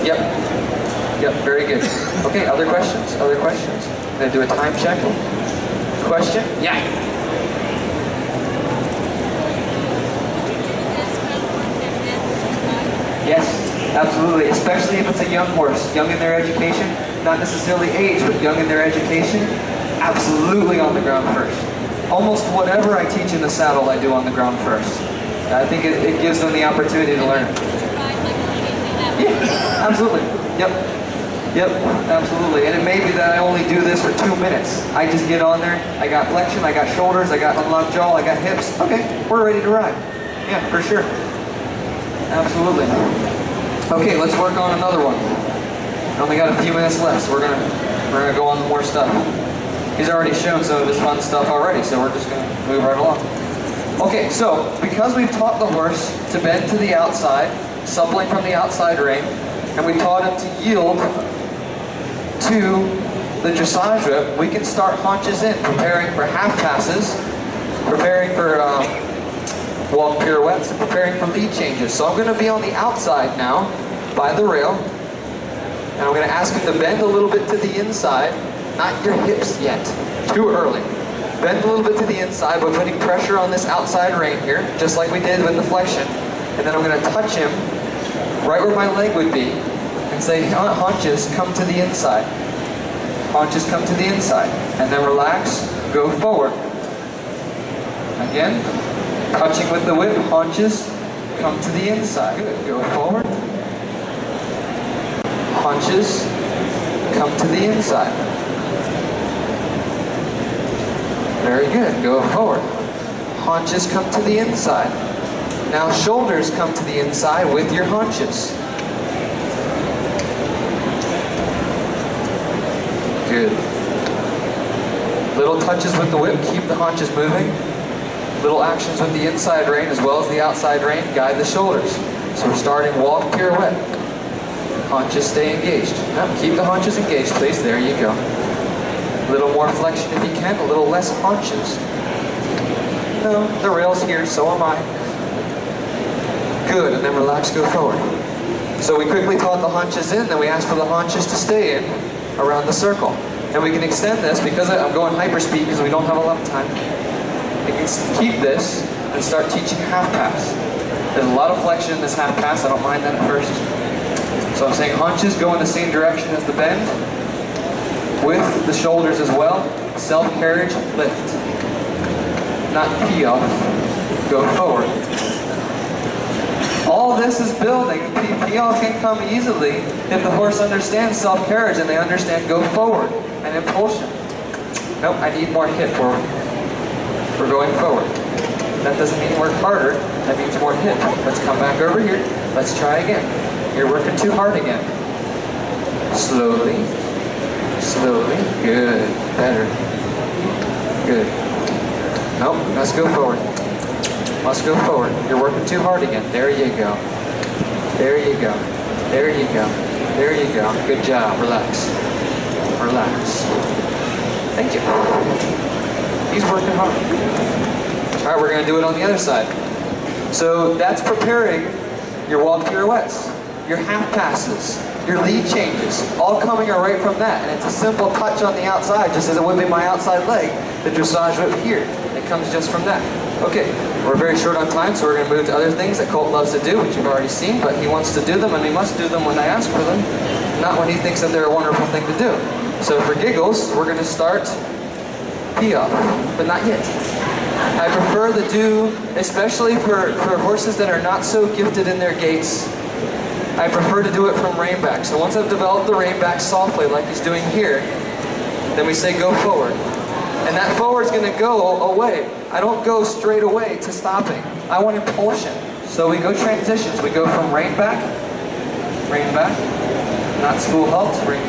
S1: Yep. Yep, very good. Okay, other questions? Other questions? I'm going to do a time check. Question? Yeah. Yes, absolutely. Especially if it's a young horse, young in their education, not necessarily age, but young in their education, absolutely on the ground first. Almost whatever I teach in the saddle, I do on the ground first. I think it gives them the opportunity to learn. Yeah, absolutely. Yep. Yep, absolutely. And it may be that I only do this for 2 minutes. I just get on there, I got flexion, I got shoulders, I got unlocked jaw, I got hips. Okay, we're ready to ride. Yeah, for sure. Absolutely. Okay, let's work on another one. I only got a few minutes left, so we're gonna go on to more stuff. He's already shown some of his fun stuff already, so we're just gonna move right along. Okay, so because we've taught the horse to bend to the outside, suppling from the outside rein, and we taught him to yield to the dressage whip, we can start haunches in, preparing for half passes, preparing for walk pirouettes, and preparing for lead changes. So I'm going to be on the outside now, by the rail, and I'm going to ask him to bend a little bit to the inside, not your hips yet, too early. Bend a little bit to the inside by putting pressure on this outside rein here, just like we did with the flexion, and then I'm going to touch him right where my leg would be, and say, haunches, come to the inside. Haunches, come to the inside. And then relax, go forward. Again, touching with the whip, haunches, come to the inside. Good, go forward. Haunches, come to the inside. Very good, go forward. Haunches, come to the inside. Now shoulders come to the inside with your haunches. Good. Little touches with the whip, keep the haunches moving. Little actions with the inside rein as well as the outside rein, guide the shoulders. So we're starting walk pirouette. Haunches stay engaged. No, keep the haunches engaged, please. There you go. A little more flexion if you can, a little less haunches. No, the rail's here, so am I. Good, and then relax, go forward. So we quickly taught the haunches in, then we asked for the haunches to stay in around the circle. And we can extend this, because I'm going hyperspeed because we don't have a lot of time. We can keep this and start teaching half pass. There's a lot of flexion in this half pass, I don't mind that at first. So I'm saying haunches go in the same direction as the bend, with the shoulders as well. Self-carriage, lift. Not pee off, go forward. All this is building. Pee off can come easily if the horse understands self-carriage and they understand go forward and impulsion. Nope, I need more hip we're going forward. That doesn't mean work harder, that means more hip. Let's come back over here. Let's try again. You're working too hard again. Slowly, slowly, good, better, good. Nope, let's go forward. Let's go forward. You're working too hard again. There you go. There you go. There you go. There you go. Good job. Relax. Relax. Thank you. He's working hard. All right, we're going to do it on the other side. So that's preparing your walk pirouettes, your half passes, your lead changes, all coming right from that. And it's a simple touch on the outside, just as it would be my outside leg, the dressage whip here. It comes just from that. Okay, we're very short on time, so we're going to move to other things that Colt loves to do, which you've already seen, but he wants to do them, and he must do them when I ask for them, not when he thinks that they're a wonderful thing to do. So for giggles, we're going to start pee-off, but not yet. I prefer to do, especially for horses that are not so gifted in their gaits, I prefer to do it from rein back. So once I've developed the rein back softly, like he's doing here, then we say go forward. And that forward is going to go away. I don't go straight away to stopping. I want impulsion. So we go transitions. We go from rein back, not school halt, rein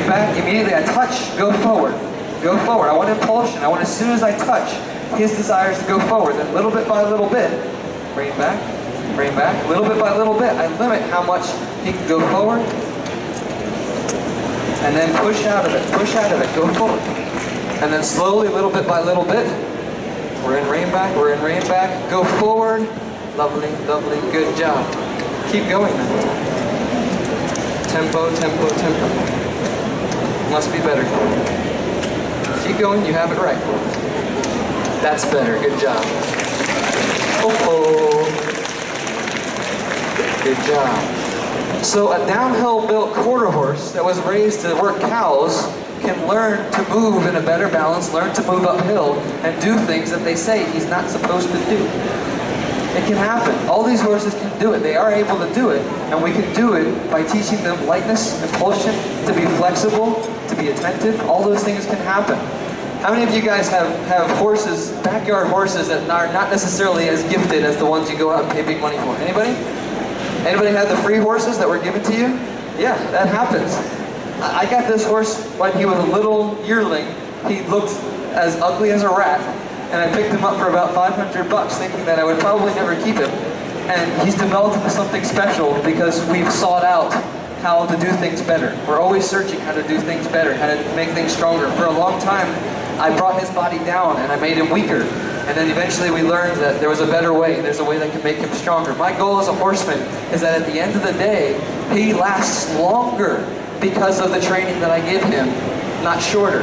S1: back, immediately I touch, go forward. Go forward. I want impulsion. I want as soon as I touch his desires to go forward. Then little bit by little bit, rein back, little bit by little bit, I limit how much he can go forward. And then push out of it, go forward. And then slowly, little bit by little bit, we're in rein back, go forward. Lovely, lovely, good job. Keep going then. Tempo, tempo, tempo. Must be better. Keep going, you have it right. That's better, good job. Oh. Good job. So a downhill built quarter horse that was raised to work cows can learn to move in a better balance, learn to move uphill, and do things that they say he's not supposed to do. It can happen. All these horses can do it. They are able to do it, and we can do it by teaching them lightness, impulsion, to be flexible, to be attentive. All those things can happen. How many of you guys have horses, backyard horses, that are not necessarily as gifted as the ones you go out and pay big money for? Anybody? Anybody have the free horses that were given to you? Yeah, that happens. I got this horse when he was a little yearling. He looked as ugly as a rat, and I picked him up for about $500 thinking that I would probably never keep him. And he's developed into something special because we've sought out how to do things better. We're always searching how to do things better, how to make things stronger. For a long time, I brought his body down and I made him weaker. And then eventually we learned that there was a better way. There's a way that can make him stronger. My goal as a horseman is that at the end of the day, he lasts longer because of the training that I give him, not shorter.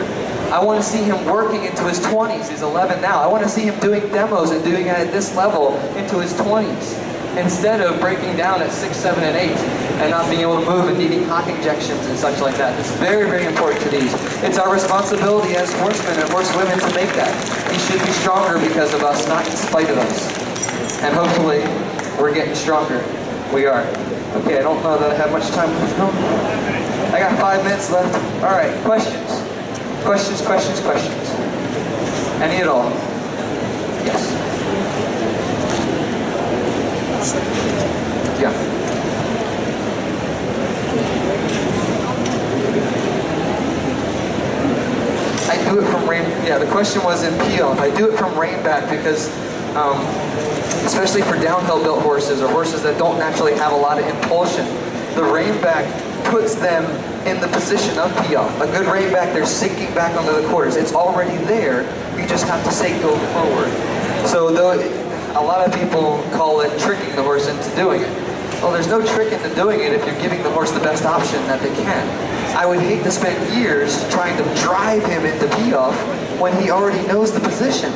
S1: I want to see him working into his 20s. He's 11 now. I want to see him doing demos and doing it at this level into his 20s, instead of breaking down at 6, 7, and 8 and not being able to move and needing hock injections and such like that. It's very, very important to these. It's our responsibility as horsemen and horsewomen to make that. He should be stronger because of us, not in spite of us. And hopefully, we're getting stronger. We are. Okay, I don't know that I have much time. I got 5 minutes left. All right, questions. Questions, questions, questions. Any at all? Yes. Yeah. I do it from rein. Yeah, the question was in PO. I do it from rein back because, especially for downhill built horses or horses that don't naturally have a lot of impulsion, the rein back puts them in the position of PA. A good rein back, they're sinking back onto the quarters. It's already there, you just have to say go forward. So though a lot of people call it tricking the horse into doing it. Well, there's no trick into doing it if you're giving the horse the best option that they can. I would hate to spend years trying to drive him into PA when he already knows the position.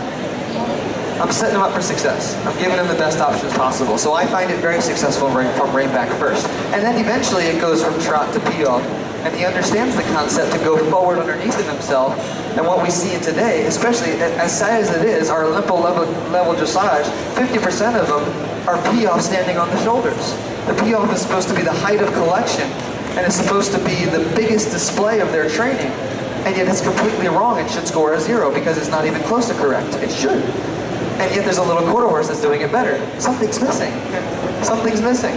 S1: I'm setting him up for success. I'm giving him the best options possible. So I find it very successful from rein back first. And then eventually it goes from trot to PA, and he understands the concept to go forward underneath it himself. And what we see today, especially as sad as it is, our Olympo level dressage, 50% of them are PA standing on the shoulders. The PA is supposed to be the height of collection, and it's supposed to be the biggest display of their training. And yet it's completely wrong. It should score a 0 because it's not even close to correct. It should. And yet there's a little quarter horse that's doing it better. Something's missing. Something's missing.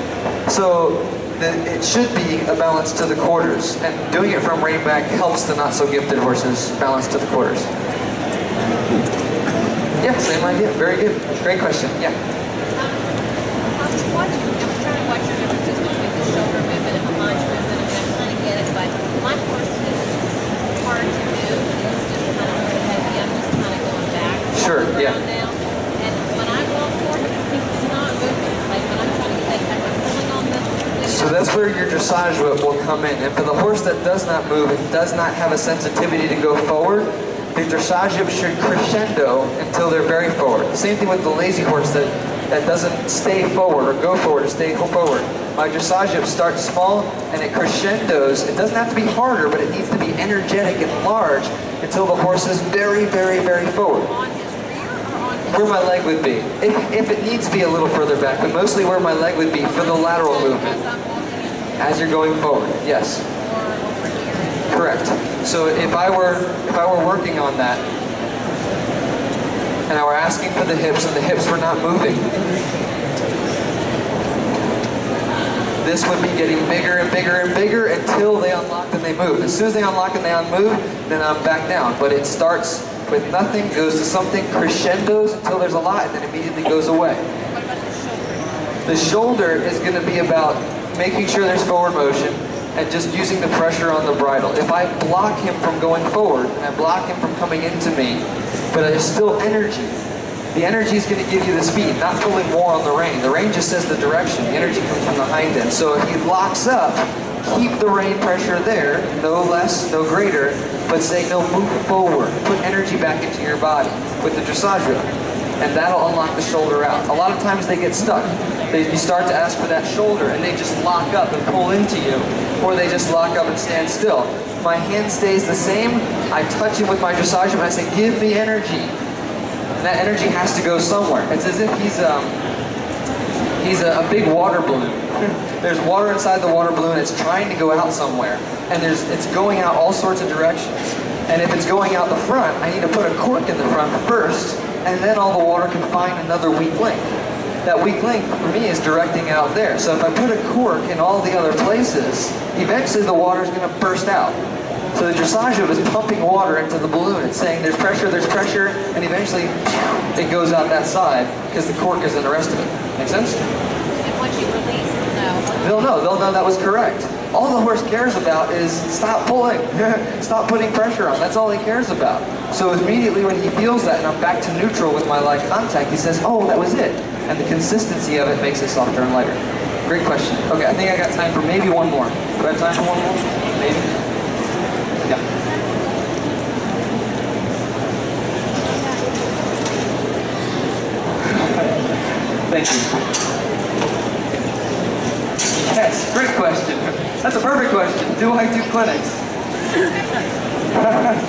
S1: So it should be a balance to the quarters. And doing it from rein back helps the not so gifted horses balance to the quarters. Yeah, same idea. Very good. Great question. Yeah.
S2: I was trying to watch your differences between the shoulder movement and the lunge movement, and I'm trying to get it, but my horse is hard to move. It's just kind of really heavy. I'm just kind of going back.
S1: Sure, yeah.
S2: Now. And when I walk forward, he's not moving. Like when I'm trying to get that, I'm pulling on the...
S1: So that's where your dressage will come in. And for the horse that does not move and does not have a sensitivity to go forward, the dressage should crescendo until they're very forward. Same thing with the lazy horse that doesn't stay forward or go forward or stay forward. My dressage starts small and it crescendos. It doesn't have to be harder, but it needs to be energetic and large until the horse is very, very, very forward.
S2: On his rear or on his...
S1: Where my leg would be. If it needs to be a little further back, but mostly where my leg would be for the lateral movement. As you're going forward, yes. Correct. So if I were working on that, and I were asking for the hips, and the hips were not moving, this would be getting bigger and bigger and bigger until they unlock and they move. As soon as they unlock and they unmove, then I'm back down. But it starts with nothing, goes to something, crescendos until there's a lot, and then immediately goes away.
S2: What about
S1: The
S2: the shoulder?
S1: shoulder is going to be about making sure there's forward motion and just using the pressure on the bridle. If I block him from going forward, and I block him from coming into me, but there's still energy, the energy is going to give you the speed, not pulling more on the rein. The rein just says the direction. The energy comes from the hind end. So if he locks up, keep the rein pressure there, no less, no greater, but say no, move forward. Put energy back into your body with the dressage, and that'll unlock the shoulder out. A lot of times they get stuck. You start to ask for that shoulder, and they just lock up and pull into you, or they just lock up and stand still. My hand stays the same. I touch him with my dressage, and I say, give me energy. And that energy has to go somewhere. It's as if he's a big water balloon. There's water inside the water balloon. It's trying to go out somewhere, and it's going out all sorts of directions. And if it's going out the front, I need to put a cork in the front first, and then all the water can find another weak link. That weak link, for me, is directing out there. So if I put a cork in all the other places, eventually the water is going to burst out. So the dressage is pumping water into the balloon. It's saying there's pressure, and eventually it goes out that side because the cork is in the rest of it. Make sense?
S2: And once you release,
S1: They'll know that was correct. All the horse cares about is stop pulling, stop putting pressure on. That's all he cares about. So immediately when he feels that and I'm back to neutral with my light contact, he says, oh, that was it. And the consistency of it makes it softer and lighter. Great question. Okay, I think I got time for maybe one more. Do I have time for one more? Maybe? Yeah. Thank you. Yes, great question. That's a perfect question. Do I do clinics?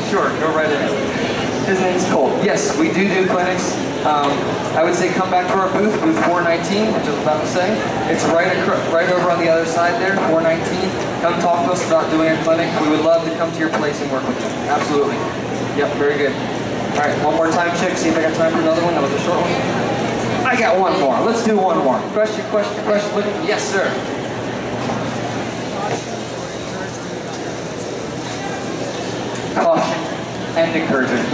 S1: Sure, go right in. His name's Cole. Yes, we do clinics. I would say come back to our booth 419, which I was about to say. It's right over on the other side there, 419. Come talk to us about doing a clinic. We would love to come to your place and work with you. Absolutely. Yep, very good. All right, one more time check, see if I got time for another one. That was a short one. I got one more. Let's do one more. Question. Look, yes, sir. Caution and encouragement.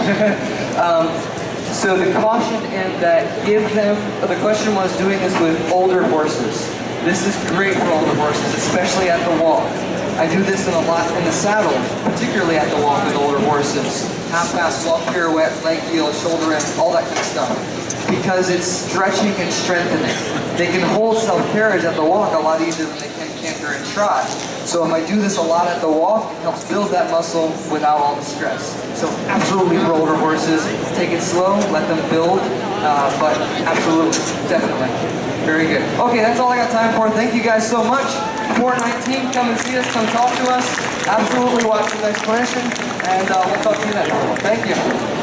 S1: So the caution in that the question was doing this with older horses. This is great for older horses, especially at the walk. I do this a lot in the saddle, particularly at the walk with older horses. Half-pass, walk pirouette, leg heel, shoulder in, all that kind of stuff. Because it's stretching and strengthening. They can hold self-carriage at the walk a lot easier than they can canter and trot. So if I do this a lot at the walk, it helps build that muscle without all the stress. So absolutely for older horses, take it slow, let them build, but absolutely, definitely. Very good. Okay, that's all I got time for. Thank you guys so much. 419, come and see us, come talk to us. Absolutely watch the next clinician, and we'll talk to you then. Thank you.